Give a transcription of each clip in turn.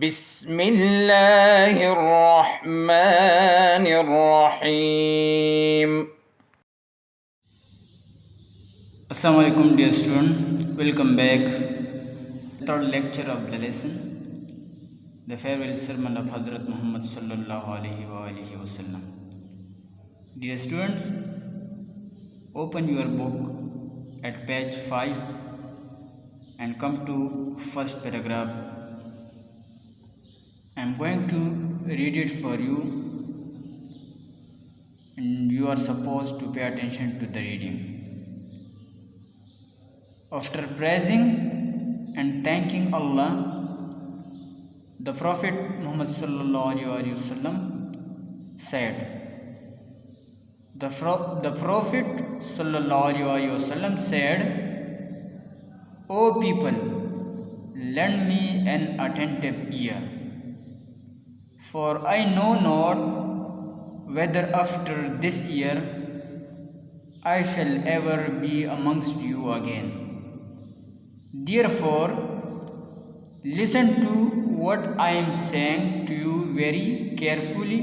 बिस्मिल्लाहिर्रहमानिर्रहीम। Assalamu alaikum dear student, welcome back. Third lecture of the lesson, the farewell sermon of Hazrat Muhammad sallallahu alaihi wasallam. Dear students, open your book at page 5 and come to first paragraph. I am going to read it for you and you are supposed to pay attention to the reading. After praising and thanking Allah, the Prophet Muhammad sallallahu alaihi wasallam said, the Prophet sallallahu alaihi wasallam said, "O people, lend me an attentive ear, for I know not whether after this year I shall ever be amongst you again. Therefore, listen to what I am saying to you very carefully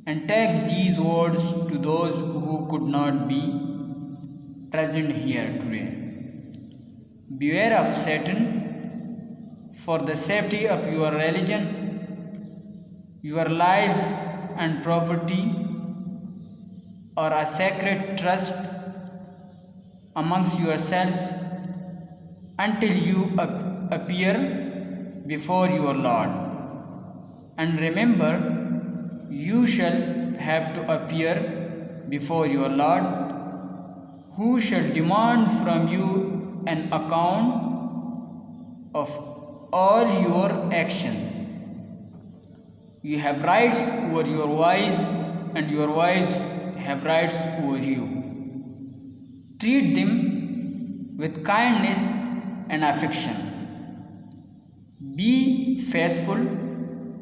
and take these words to those who could not be present here today. Beware of Satan, for the safety of your religion, your lives and property are a sacred trust amongst yourselves until you appear before your Lord. And remember, you shall have to appear before your Lord, who shall demand from you an account of all your actions. You have rights over your wives, and your wives have rights over you. Treat them with kindness and affection. Be faithful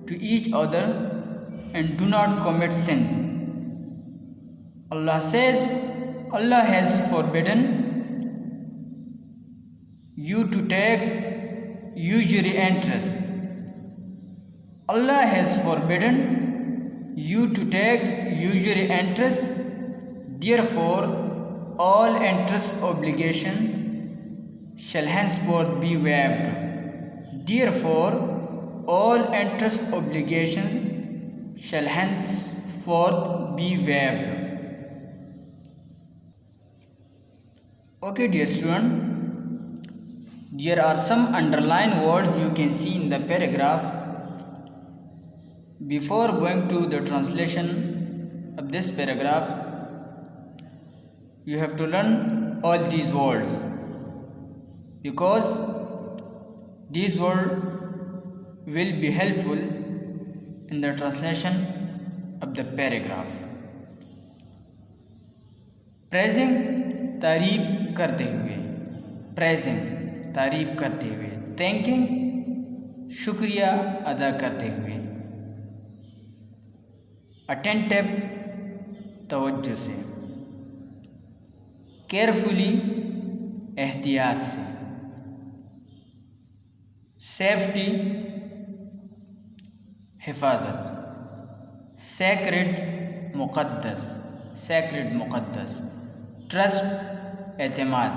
to each other and do not commit sins. Allah says, Allah has forbidden you to take usury interest. Allah has forbidden you to take usury interest. Therefore, all interest obligation shall henceforth be waived. Therefore, all interest obligation shall henceforth be waived. Okay, dear student, there are some underlined words you can see in the paragraph. Before going to the translation of this paragraph, you have to learn all these words, because these words will be helpful in the translation of the paragraph. Praising, तारीफ करते हुए, praising, तारीफ करते हुए, thanking, शुक्रिया अदा करते हुए, attentive, तवज्जो से, carefully, एहतियात से, सेफ्टी, हिफाजत, sacred, मुक़द्दस, ट्रस्ट, एतमाद,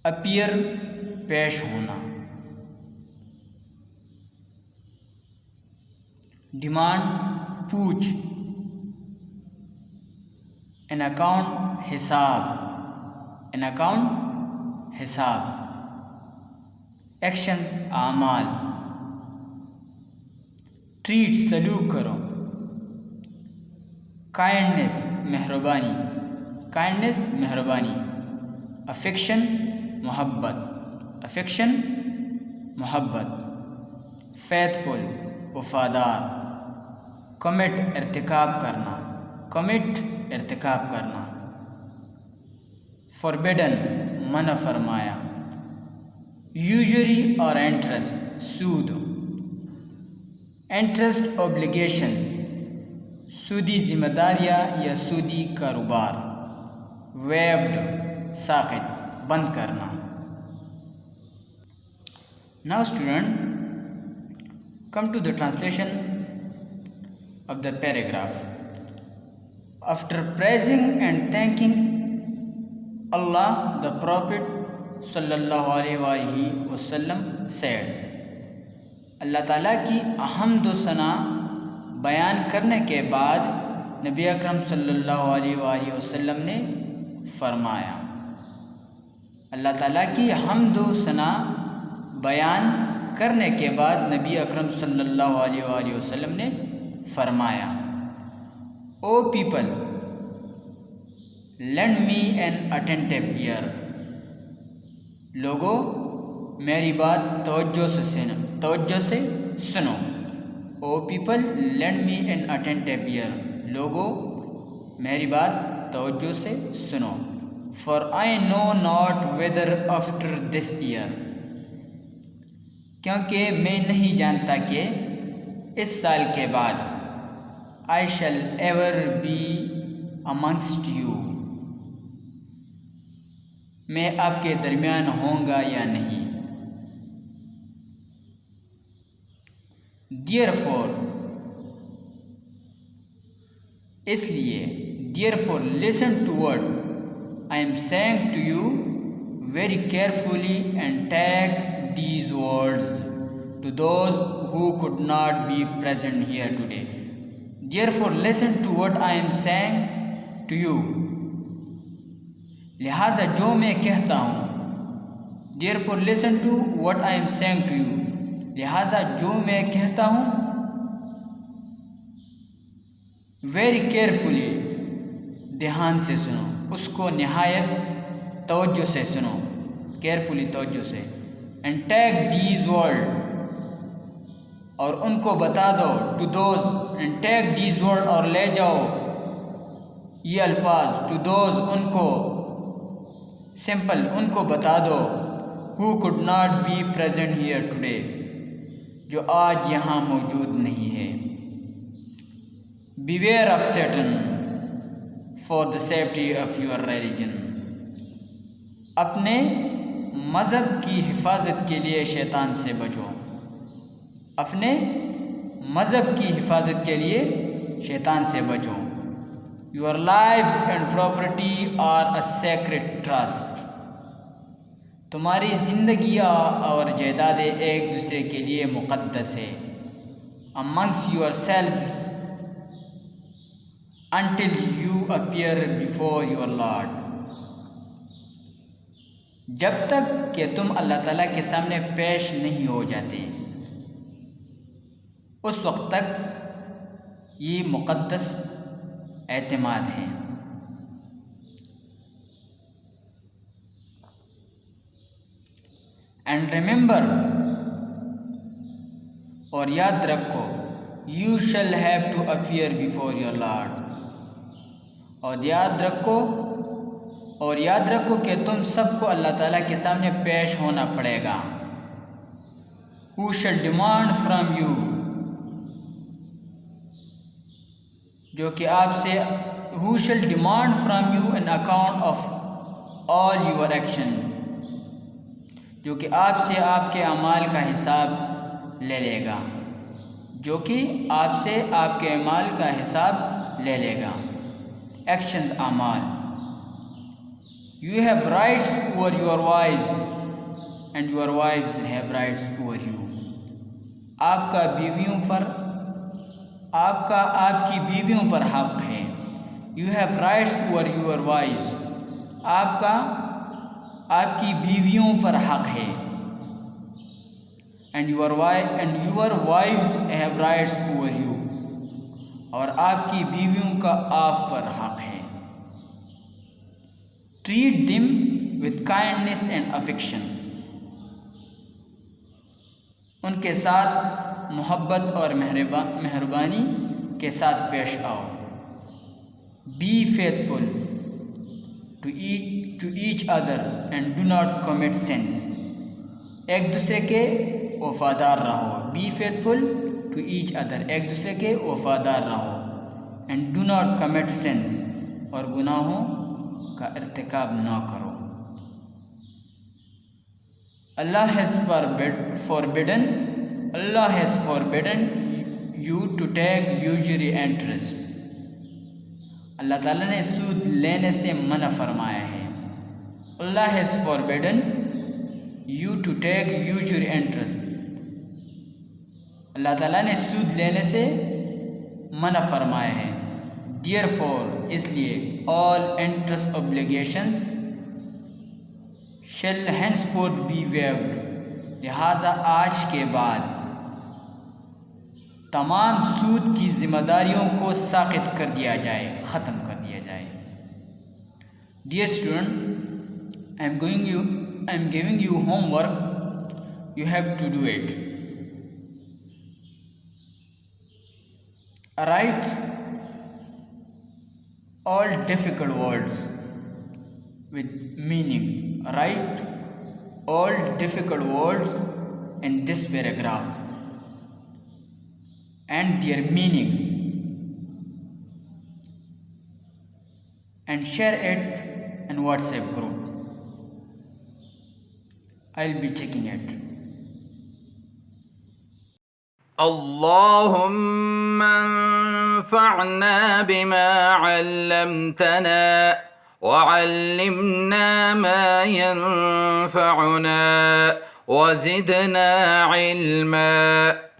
अपीयर, पेश होना, डिमांड, पूछ, एन अकाउंट, हिसाब, एक्शन, आमाल, ट्रीट, सलूक करो, काइंडनेस, मेहरबानी, अफेक्शन, मोहब्बत, फेथफुल, वफादार, कमिट, इर्तिकाब करना, फॉरबिडन, मना फरमाया, यूजुरी और इंटरेस्ट, सूद, इंटरेस्ट ऑब्लिगेशन, सूदी जिम्मेदारियाँ या सूदी कारोबार, वेव्ड, साक़ित, बंद करना, Now student, come to the translation of the paragraph. After praising and thanking Allah, the Prophet sallallahu alaihi wasallam said, अल्लाह ताला की हम्द सना बयान करने के बाद नबी अकरम सल्लल्लाहु अलैहि वसल्लम ने फरमाया। अल्लाह ताला की हम्द सना बयान करने के बाद नबी अकरम सल्लल्लाहु अलैहि वसल्लम ने फरमाया, O people, lend me an attentive ear. लोगों, मेरी बात तवज्जो से सुनो। O people, lend me an attentive ear. लोगों, मेरी बात तवज्जो से सुनो। For I know not whether after this year, क्योंकि मैं नहीं जानता कि इस साल के बाद I shall ever be amongst you, मैं आपके दरमियान होऊंगा या नहीं। Therefore, इसलिए, therefore listen to what I am saying to you very carefully and take these words to those who could not be present here today. Therefore listen to what I am saying to you. लिहाजा जो मैं कहता हूँ, therefore listen to what I am saying to you. लिहाजा जो मैं कहता हूँ, वेरी केयरफुली, ध्यान से सुनो, उसको निहायत तवज्जो से सुनो, केयरफुली तवज्जो से। एंड टेक दीज वर्ड, और उनको बता दो, to those, and take these word, और ले जाओ ये अल्फाज, टू दोज, उनको, सिंपल, उनको बता दो, who could not be present here today, जो आज यहाँ मौजूद नहीं है। Beware of Satan for the safety of your religion. अपने मज़हब की हिफाजत के लिए शैतान से बचो। अपने मज़हब की हिफाजत के लिए शैतान से बचो। Your lives and property are a sacred trust. तुम्हारी ज़िंदगियाँ और जायदादें एक दूसरे के लिए मुक़द्दस है। Amongst yourselves until you appear before your Lord. जब तक कि तुम अल्लाह ताला के सामने पेश नहीं हो जाते, उस वक्त तक ये मुक़द्दस एतमाद है। एंड रिमेंबर, और याद रखो, you shall have to appear before your lord, और याद रखो कि तुम सबको अल्लाह ताला के सामने पेश होना पड़ेगा। Who shall demand from you, जो कि आपसे, who shall demand from you an account of all your action, जो कि आपसे आपके अमाल का हिसाब ले लेगा, जो कि आपसे आपके अमाल का हिसाब ले लेगा। एक्शंस, अमाल। You have rights over your wives and your wives have rights over you. आपका बीवियों पर, आपकी बीवियों पर हक है। You have rights over your wives, आपकी बीवियों पर हक है। And your wives have rights over you, और आपकी बीवियों का आप पर हक है। Treat them with kindness and affection, उनके साथ मोहब्बत और मेहरबानी के साथ पेश आओ। Be faithful to each other and do not commit sins, एक दूसरे के वफादार रहो। Be faithful to each other, एक दूसरे के वफादार रहो। And do not commit sins, और गुनाहों का इर्तिकाब न करो। Allah has forbidden you to take usury interest. अल्लाह ताला ने सूद लेने से मना फरमाया है. Allah has forbidden you to take usury interest. अल्लाह ताला ने सूद लेने से मना फरमाया है. Therefore, इसलिए all interest obligations shall henceforth be waived. लिहाजा आज के बाद तमाम सूद की जिम्मेदारियों को साक़ित कर दिया जाए, ख़त्म कर दिया जाए. Dear student, I am giving you homework. You have to do it. Write all difficult words with meaning. Write all difficult words in this paragraph and their meanings, and share it in WhatsApp group. I'll be checking it. اللهم انفعنا بما علمتنا وعلمنا ما ينفعنا وزدنا علما.